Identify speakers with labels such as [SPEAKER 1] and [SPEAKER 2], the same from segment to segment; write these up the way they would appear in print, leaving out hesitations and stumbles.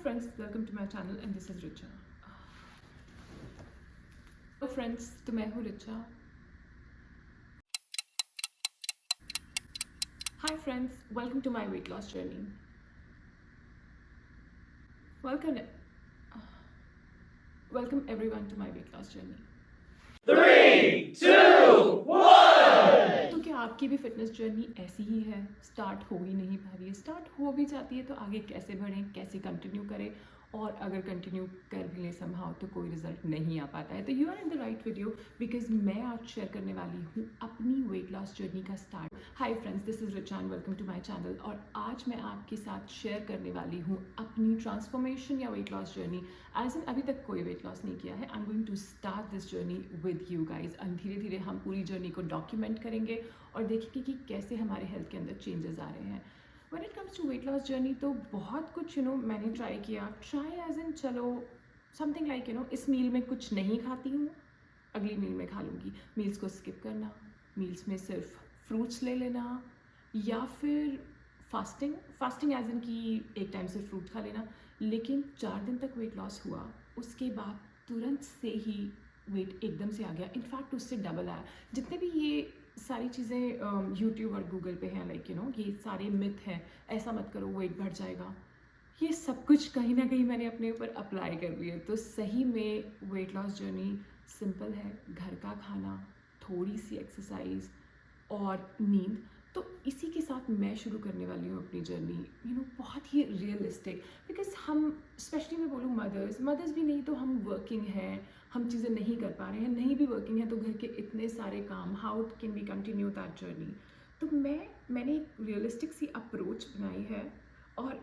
[SPEAKER 1] friends, welcome to my channel and this is Richa. Hello friends, तो मैं हूँ Richa. Hi friends, welcome to my weight loss journey. Welcome everyone to my weight loss journey.
[SPEAKER 2] 3, 2, 1.
[SPEAKER 1] तो क्या आपकी भी fitness journey ऐसी ही है? Start हो ही नहीं पा रही है, स्टार्ट हो भी जाती है तो आगे कैसे बढ़ें, कैसे कंटिन्यू करें, और अगर कंटिन्यू कर भी लें समहाउ तो कोई रिजल्ट नहीं आ पाता है. तो you are in the right video because मैं आज शेयर करने वाली हूँ अपनी वेट लॉस जर्नी का start. Hi friends, this is Richa and welcome to my channel. और आज मैं आपके साथ शेयर करने वाली हूँ अपनी ट्रांसफॉर्मेशन या weight loss journey. As in अभी तक कोई वेट लॉस नहीं किया है. I am going to start this journey with you guys and धीरे धीरे हम पूरी जर्नी को डॉक्यूमेंट करेंगे और देखेंगे कि कैसे हमारे हेल्थ के अंदर चेंजेस आ रहे हैं. When it comes to weight loss journey तो बहुत कुछ मैंने ट्राई किया. ट्राई एज इन चलो समथिंग लाइक इस मील में कुछ नहीं खाती हूँ, अगली मील में खा लूँगी. मील्स को स्किप करना, मील्स में सिर्फ फ्रूट्स ले लेना, या फिर फास्टिंग एज इन कि एक टाइम से फ्रूट खा लेना. लेकिन 4 दिन तक वेट लॉस हुआ, उसके बाद तुरंत से ही वेट एकदम से आ गया. इनफैक्ट उससे डबल आया. जितने भी ये सारी चीज़ें यूट्यूब और गूगल पे हैं, लाइक ये सारे मिथ हैं, ऐसा मत करो वेट बढ़ जाएगा, ये सब कुछ कहीं ना कहीं मैंने अपने ऊपर अप्लाई कर लिया. तो सही में वेट लॉस जर्नी सिंपल है. घर का खाना, थोड़ी सी एक्सरसाइज और नींद. तो इसी के साथ मैं शुरू करने वाली हूँ अपनी जर्नी बहुत ही रियलिस्टिक. बिकॉज हम स्पेशली मैं बोलूँ मदर्स भी नहीं तो हम वर्किंग हैं, हम चीज़ें नहीं कर पा रहे हैं. नहीं भी वर्किंग है तो घर के इतने सारे काम, how can we continue that journey. तो मैंने एक रियलिस्टिक सी अप्रोच बनाई है. और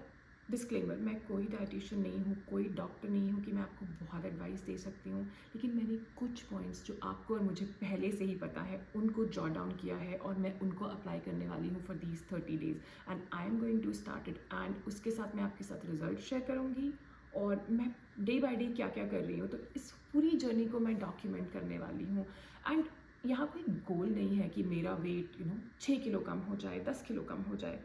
[SPEAKER 1] डिस्क्लेमर, मैं कोई डाइटिशियन नहीं हूँ, कोई डॉक्टर नहीं हूँ कि मैं आपको बहुत एडवाइस दे सकती हूँ. लेकिन मैंने कुछ पॉइंट्स जो आपको और मुझे पहले से ही पता है उनको जॉट डाउन किया है और मैं उनको अप्लाई करने वाली हूँ for these 30 days and I am going to start it. And उसके साथ मैं आपके साथ रिजल्ट शेयर करूँगी और मैं डे बाय डे क्या क्या कर रही हूँ. तो इस पूरी जर्नी को मैं डॉक्यूमेंट करने वाली हूँ. एंड यहाँ कोई गोल नहीं है कि मेरा वेट 6 किलो कम हो जाए, 10 किलो कम हो जाए.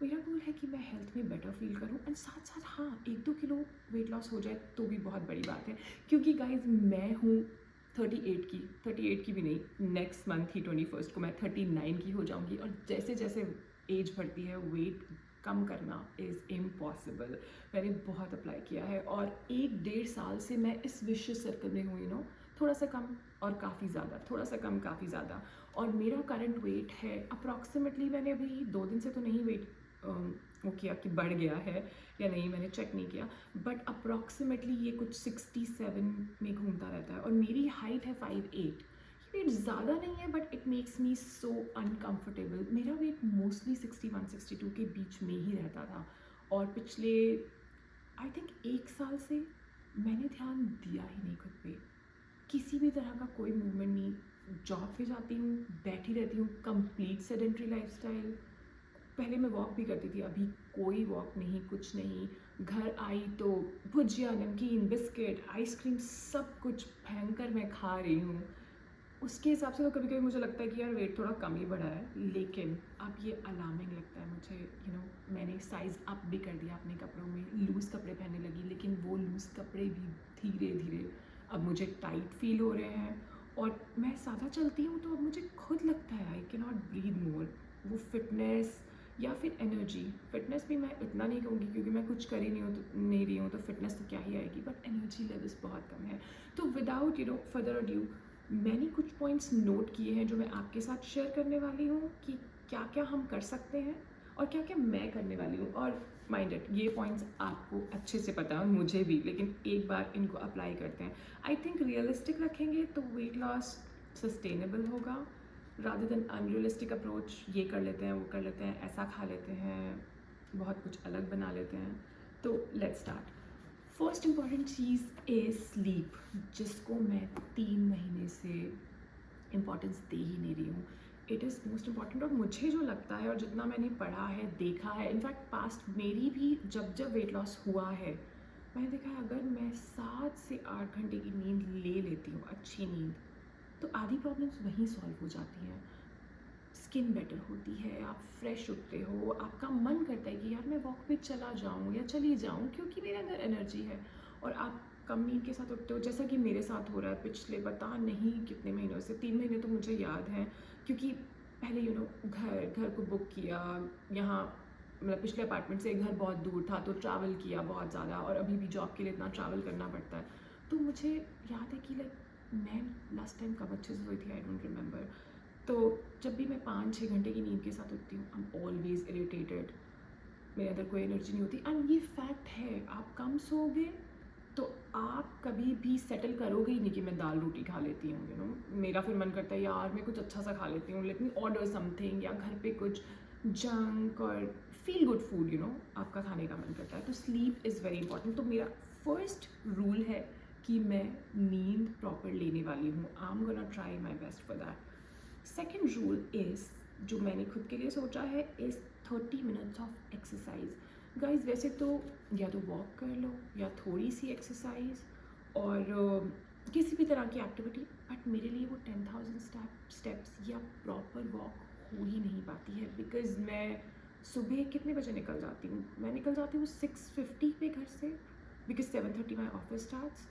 [SPEAKER 1] मेरा गोल है कि मैं हेल्थ में बेटर फील करूं एंड साथ साथ हाँ 1-2 किलो वेट लॉस हो जाए तो भी बहुत बड़ी बात है. क्योंकि गाइज मैं हूँ 38 की भी नहीं, नेक्स्ट मंथ ही 21 को मैं 39 की हो जाऊँगी. और जैसे जैसे एज बढ़ती है वेट कम करना इज़ इम्पॉसिबल. मैंने बहुत अप्लाई किया है और 1-1.5 साल से मैं इस विशियस सर्कल में हूँ थोड़ा सा कम और काफ़ी ज़्यादा, थोड़ा सा कम काफ़ी ज़्यादा. और मेरा करंट वेट है अप्रॉक्सीमेटली, मैंने अभी 2 दिन से तो नहीं वेट वो किया कि बढ़ गया है या नहीं, मैंने चेक नहीं किया, बट अप्रॉक्सीमेटली ये कुछ 67 में घूमता रहता है. और मेरी हाइट है 5'8". वेट ज़्यादा नहीं है but it makes me so uncomfortable. मेरा वेट मोस्टली 61-62 के बीच में ही रहता था. और पिछले आई थिंक 1 साल से मैंने ध्यान दिया ही नहीं खुद पे. किसी भी तरह का कोई मूवमेंट नहीं. जॉब पे जाती हूँ, बैठी रहती हूँ, कंप्लीट सेडेंट्री लाइफस्टाइल. पहले मैं वॉक भी करती थी, अभी कोई वॉक नहीं, कुछ नहीं. घर आई तो भुजिया, नमकीन, बिस्किट, आइसक्रीम सब कुछ भयंकर मैं खा रही हूँ. उसके हिसाब से तो कभी कभी मुझे लगता है कि यार वेट थोड़ा कम ही बढ़ा है. लेकिन अब ये अलार्मिंग लगता है मुझे. मैंने साइज़ अप भी कर दिया अपने कपड़ों में, लूज़ कपड़े पहनने लगी. लेकिन वो लूज़ कपड़े भी धीरे धीरे अब मुझे टाइट फील हो रहे हैं. और मैं सादा चलती हूँ तो अब मुझे खुद लगता है आई कैन नॉट ब्रीथ मोर. वो फिटनेस या फिर एनर्जी, फिटनेस भी मैं इतना नहीं कहूँगी क्योंकि मैं कुछ कर ही नहीं रही हूँ तो फिटनेस तो क्या ही आएगी, बट एनर्जी लेवल्स बहुत कम है. तो विदाउट फर्दर अड्यू मैंने कुछ पॉइंट्स नोट किए हैं जो मैं आपके साथ शेयर करने वाली हूँ कि क्या क्या हम कर सकते हैं और क्या क्या मैं करने वाली हूँ. और माइंडेड ये पॉइंट्स आपको अच्छे से पता है और मुझे भी, लेकिन एक बार इनको अप्लाई करते हैं. आई थिंक रियलिस्टिक रखेंगे तो वेट लॉस सस्टेनेबल होगा रादर देन अनरियलिस्टिक अप्रोच. ये कर लेते हैं, वो कर लेते हैं, ऐसा खा लेते हैं, बहुत कुछ अलग बना लेते हैं. तो let's start. First important cheese is sleep, जिसको मैं 3 महीने से इम्पॉर्टेंस दे ही नहीं रही हूँ. It is most important. और मुझे जो लगता है और जितना मैंने पढ़ा है, देखा है, इनफैक्ट पास्ट मेरी भी जब वेट लॉस हुआ है, मैंने देखा है अगर मैं 7 से 8 घंटे की नींद ले लेती हूँ, अच्छी नींद, तो आधी प्रॉब्लम्स वहीं सॉल्व हो जाती हैं. स्किन बेटर होती है, आप फ्रेश उठते हो, आपका मन करता है कि यार मैं वॉक पे चला जाऊँ या चली जाऊँ क्योंकि मेरे अंदर एनर्जी है। और आप कम नींद के साथ उठते हो, जैसा कि मेरे साथ हो रहा है पिछले पता नहीं कितने महीनों से, 3 महीने तो मुझे याद हैं, क्योंकि पहले घर को बुक किया यहाँ, मतलब पिछले अपार्टमेंट से घर बहुत दूर था तो ट्रैवल किया बहुत ज़्यादा, और अभी भी जॉब के लिए इतना ट्रैवल करना पड़ता है। तो मुझे याद है कि लाइक मैं लास्ट टाइम कब अच्छे से सोई थी, आई डोंट रिमेंबर। तो जब भी मैं 5-6 घंटे की नींद के साथ उठती हूँ, आई एम ऑलवेज इरिटेटेड, मेरे अंदर कोई एनर्जी नहीं होती। एंड ये फैक्ट है, आप कम सोओगे तो आप कभी भी सेटल करोगे ही नहीं कि मैं दाल रोटी खा लेती हूँ, यू नो। मेरा फिर मन करता है यार मैं कुछ अच्छा सा खा लेती हूँ, लेट मी ऑर्डर समथिंग, या घर पे कुछ जंक और feel good food, you know, आपका खाने का मन करता है। तो स्लीप इज़ वेरी इंपॉर्टेंट। तो मेरा फर्स्ट रूल है कि मैं नींद प्रॉपर लेने वाली हूँ। आई am gonna try my best for that. Second rule is, जो मैंने खुद के लिए सोचा है, is 30 minutes of exercise. Guys वैसे तो या तो वॉक कर लो या थोड़ी सी एक्सरसाइज और किसी भी तरह की एक्टिविटी, बट मेरे लिए वो 10,000 स्टेप्स या प्रॉपर वॉक हो ही नहीं पाती है। बिकॉज़ मैं सुबह कितने बजे निकल जाती हूँ, मैं निकल जाती हूँ 6:50 पे घर से, बिकॉज 7:30 माई ऑफिस स्टार्ट्स।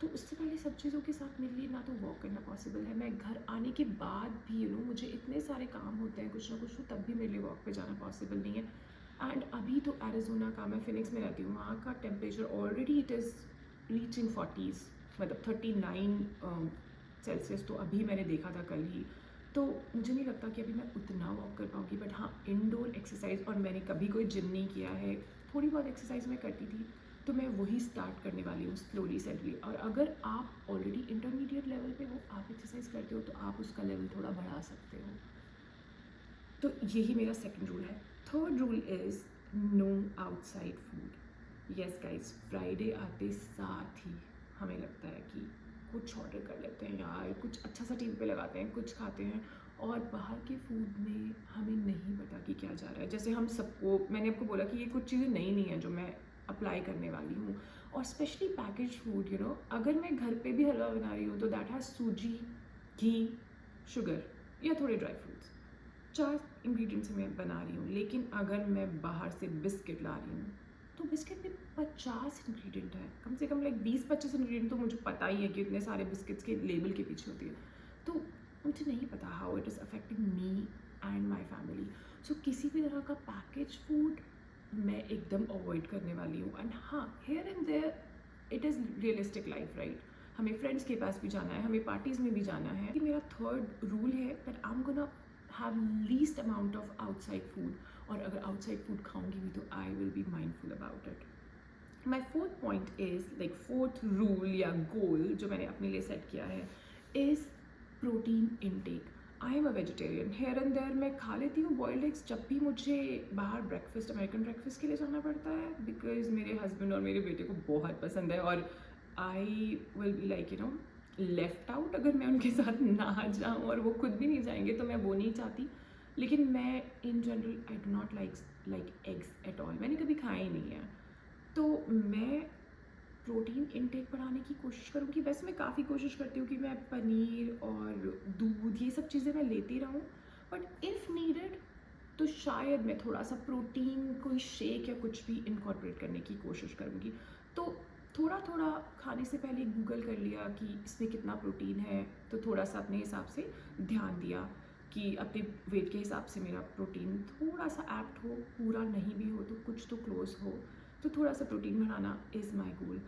[SPEAKER 1] तो उससे पहले सब चीज़ों के साथ मेरे लिए ना तो वॉक करना पॉसिबल है, मैं घर आने के बाद भी यू नो मुझे इतने सारे काम होते हैं कुछ ना कुछ, तो तब भी मेरे लिए वॉक पे जाना पॉसिबल नहीं है। एंड अभी तो एरिज़ोना का, मैं फिनिक्स में रहती हूँ, वहाँ का temperature already it is reaching 40s, मतलब 39 सेल्सियस। तो अभी मैंने देखा था कल ही, तो मुझे नहीं लगता कि अभी मैं उतना वॉक कर पाऊँगी। बट हाँ, इंडोर एक्सरसाइज, और मैंने कभी कोई जिम नहीं किया है, थोड़ी बहुत एक्सरसाइज मैं करती थी, तो मैं वही स्टार्ट करने वाली हूँ स्लोली सेटली। और अगर आप ऑलरेडी इंटरमीडिएट लेवल पे हो, आप एक्सरसाइज करते हो, तो आप उसका लेवल थोड़ा बढ़ा सकते हो। तो यही मेरा सेकंड रूल है। Third rule is no outside food. Yes guys, Friday आते साथ ही हमें लगता है कि कुछ ऑर्डर कर लेते हैं यार, कुछ अच्छा सा टीवी पे लगाते हैं, कुछ खाते हैं, और बाहर के फूड में हमें नहीं पता कि क्या जा रहा है। जैसे हम सबको, मैंने आपको बोला कि ये कुछ चीज़ें नई नहीं हैं जो मैं अप्लाई करने वाली हूँ। और specially package food, you know, अगर मैं घर पे भी हलवा बना रही हूँ तो दैट हैज़ सूजी, घी, शुगर या थोड़े ड्राई फ्रूट्स, 4 इंग्रेडिएंट्स मैं बना रही हूँ। लेकिन अगर मैं बाहर से बिस्किट ला रही हूँ तो बिस्किट में 50 इंग्रेडिएंट है, कम से कम लाइक 20-25 इंग्रेडिएंट तो मुझे पता ही है कि इतने सारे बिस्किट्स के लेबल के पीछे होती है। तो मुझे नहीं पता how it is affecting me and my family. So किसी भी तरह का पैकेज फूड मैं एकदम अवॉइड करने वाली हूँ। एंड हाँ, here and there it is realistic life, right? हमें फ्रेंड्स के पास भी जाना है, हमें पार्टीज़ में भी जाना है। कि मेरा थर्ड रूल है that I am gonna have least amount of outside food, और अगर आउटसाइड फूड खाऊंगी भी तो I will be mindful about it. My fourth point is, like fourth rule या गोल जो मैंने अपने लिए सेट किया है, is protein intake. I am a vegetarian, here and there मैं खा लेती हूँ बॉइल्ड एग्स जब भी मुझे बाहर ब्रेकफास्ट, अमेरिकन ब्रेकफास्ट के लिए जाना पड़ता है, बिकॉज मेरे हस्बैंड और मेरे बेटे को बहुत पसंद है। और आई will be like you know left out अगर मैं उनके साथ ना जाऊँ, और वो खुद भी नहीं जाएंगे, तो मैं वो नहीं चाहती। लेकिन मैं in general I do not like eggs at all, मैंने कभी खाया ही नहीं है। तो मैं प्रोटीन इनटेक बढ़ाने की कोशिश करूँगी। वैसे मैं काफ़ी कोशिश करती हूँ कि मैं पनीर और दूध ये सब चीज़ें मैं लेती रहूँ, बट इफ़ नीडेड तो शायद मैं थोड़ा सा प्रोटीन कोई शेक या कुछ भी इनकॉर्पोरेट करने की कोशिश करूँगी। तो थोड़ा थोड़ा खाने से पहले गूगल कर लिया कि इसमें कितना प्रोटीन है, तो थोड़ा सा अपने हिसाब से ध्यान दिया कि अपने वेट के हिसाब से मेरा प्रोटीन थोड़ा सा एप्ट हो, पूरा नहीं भी हो तो कुछ तो क्लोज हो। तो थोड़ा सा प्रोटीन बढ़ाना is my goal.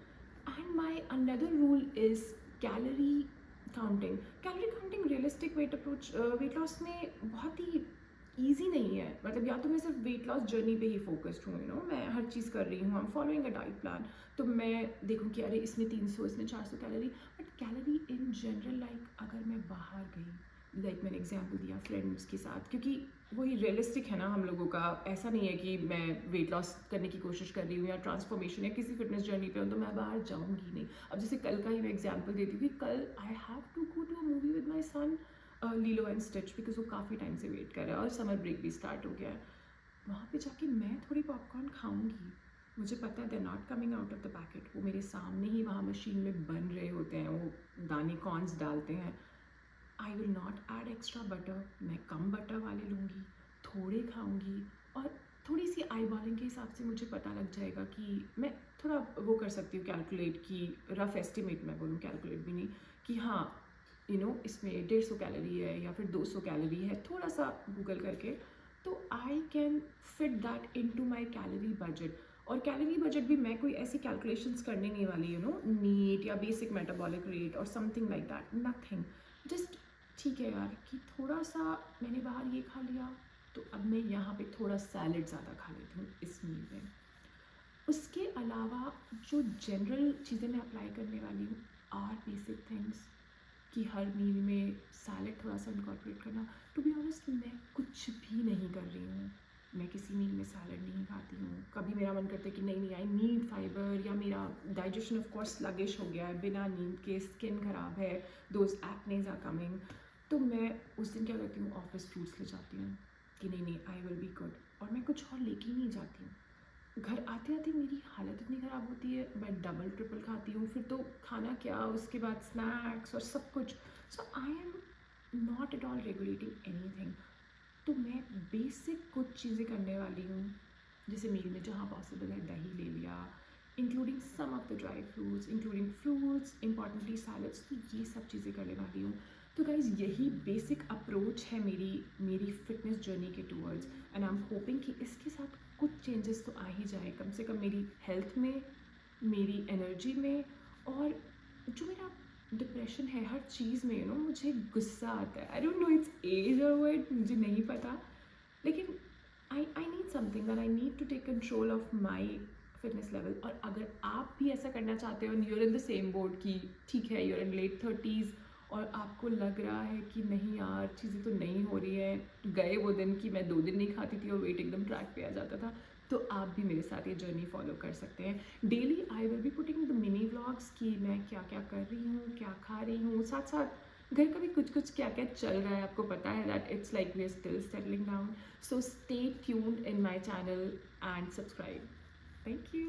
[SPEAKER 1] And my another rule is calorie counting. Calorie counting realistic weight loss में बहुत ही ईजी नहीं है। मतलब या तो मैं सिर्फ वेट लॉस जर्नी पे ही फोकस्ड हूँ, यू नो, मैं हर चीज़ कर रही हूँ, I am following a diet plan, तो मैं देखूँ कि अरे इसमें 300, इसमें 400 calorie. But calorie in general, like अगर मैं बाहर गई, लाइक मैंने एग्जांपल दिया फ्रेंड्स के साथ, क्योंकि वही रियलिस्टिक है ना हम लोगों का। ऐसा नहीं है कि मैं वेट लॉस करने की कोशिश कर रही हूँ या ट्रांसफॉर्मेशन या किसी फिटनेस जर्नी पे हूँ तो मैं बाहर जाऊँगी नहीं। अब जैसे कल का ही मैं एग्जांपल देती हूँ कि कल I have to go to a movie with my son, Lilo and stitch, because वो काफ़ी टाइम से वेट कर रहा है और समर ब्रेक भी स्टार्ट हो गया है। वहाँ पे जाके मैं थोड़ी पॉपकॉर्न खाऊंगी, मुझे पता है they not coming out of the packet, वो मेरे सामने ही वहाँ मशीन में बन रहे होते हैं, वो दाने कॉर्न्स डालते हैं। I will not add extra butter, मैं कम बटर वाले लूँगी, थोड़े खाऊँगी और थोड़ी सी आई बॉलिंग के हिसाब से मुझे पता लग जाएगा कि मैं थोड़ा वो कर सकती हूँ कैलकुलेट की, रफ एस्टिमेट मैं बोलूँ, कैलकुलेट भी नहीं, कि हाँ इसमें 150 कैलोरी है या फिर 200 कैलोरी है, थोड़ा सा गूगल करके, तो I can fit that into my calorie budget. और कैलोरी बजट भी मैं कोई ऐसी कैलकुलेशंस करने नहीं वाली, नीट या बेसिक मेटाबॉलिक रेट और something like that, nothing, just ठीक है यार कि थोड़ा सा मैंने बाहर ये खा लिया, तो अब मैं यहाँ पे थोड़ा सैलड ज़्यादा खा लेती हूँ इस मील में। उसके अलावा जो जनरल चीज़ें मैं अप्लाई करने वाली हूँ आर बेसिक थिंग्स, कि हर मील में सैलड थोड़ा सा इनकॉर्पोरेट करना। टू बी ऑनेस्ट मैं कुछ भी नहीं कर रही हूँ, मैं किसी मील में सैलड नहीं खाती हूँ। कभी मेरा मन करता है कि नहीं आई नीड फाइबर, या मेरा डाइजेशन ऑफ कोर्स स्लगिश हो गया है, बिना नींद के स्किन ख़राब है, दोज एक्नेज आर कमिंग, तो मैं उस दिन क्या करती हूँ, ऑफिस फ्रूट्स ले जाती हूँ कि नहीं आई विल बी गुड, और मैं कुछ और लेके नहीं जाती हूँ। घर आते आते मेरी हालत इतनी ख़राब होती है, मैं डबल ट्रिपल खाती हूँ, फिर तो खाना क्या, उसके बाद स्नैक्स और सब कुछ। So I am not at all regulating anything. तो मैं बेसिक कुछ चीज़ें करने वाली हूँ, जैसे मील में जहाँ पॉसिबल है दही ले लिया, including some of the dry fruits, including fruits, importantly salads, तो ये सब चीज़ें करने वाली हूँ। तो गाइज़ यही बेसिक अप्रोच है मेरी फिटनेस जर्नी के towards, and I am hoping कि इसके साथ कुछ चेंजेस तो आ ही जाए, कम से कम मेरी हेल्थ में, मेरी एनर्जी में, और जो मेरा डिप्रेशन है हर चीज़ में, मुझे गुस्सा आता है, I don't know it's age और वर्ड, मुझे नहीं पता, लेकिन I need something that I need to take control of my fitness level. और अगर आप भी ऐसा करना चाहते हो, and you're in the same board कि ठीक है यूर इन लेट 30s और आपको लग रहा है कि नहीं यार चीज़ें तो नहीं हो रही है, गए वो दिन कि मैं 2 दिन नहीं खाती थी और वेट एकदम ट्रैक पे आ जाता था, तो आप भी मेरे साथ ये जर्नी फॉलो कर सकते हैं। Daily I will be putting the mini vlogs कि मैं क्या क्या कर रही हूँ, क्या खा रही हूँ, साथ साथ घर का भी कुछ क्या क्या चल रहा है, आपको पता है that it's like we are still settling down. So stay tuned in my channel and subscribe. Thank you.